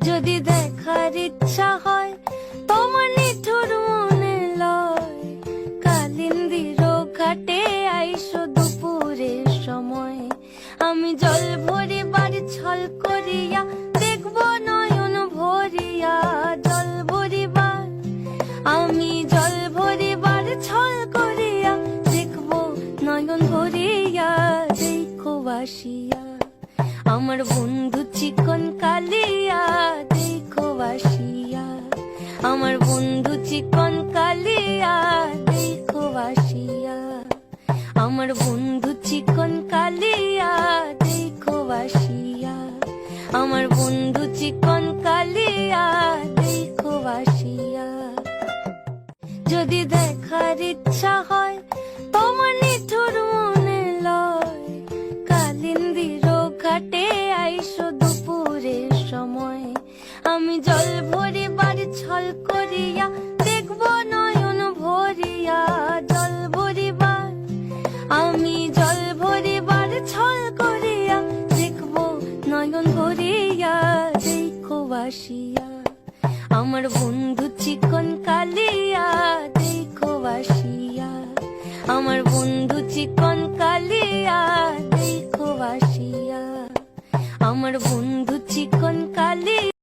যদি দেখার ইচ্ছা হয় তোমার নিঠুর মনে লয়, কালিন্দির ঘাটে আইসো দুপুরের সময়। আমি জল ভরিবার ছল করিয়া দেখব নয়ন ভরিয়া, জল ভরিবার আমি জল ভরিবার ছল করিয়া দেখব নয়ন ভরিয়া। দেখো বাসিয়া আমার বন্ধু চিকন কালিয়া, দেখো বাসিয়া আমার বন্ধু চিকন কালিয়া, দেখো বাসিয়া আমার বন্ধু চিকন কালিয়া, দেখো বাসিয়া আমার বন্ধু চিকন কালিয়া, দেখো বাসিয়া। যদি দেখার ইচ্ছা হয় তোমার নিঠুর মনে লয়, কালিন্দির ঘাটে আইসো দুপুরের সময়। আমি জল ভরিবার ছল করিয়া দেখব নয়ন ভরিয়া, জল ভরিবার আমি জল ভরিবার ছল করিয়া দেখব নয়ন ভরিয়া। দেখো বাসিয়া আমার বন্ধু চিকন কালিয়া, দেখো বাসিয়া আমার বন্ধু চিকন কালিয়া, দেখো বাসিয়া আমার বন্ধু চিকন কালিয়া।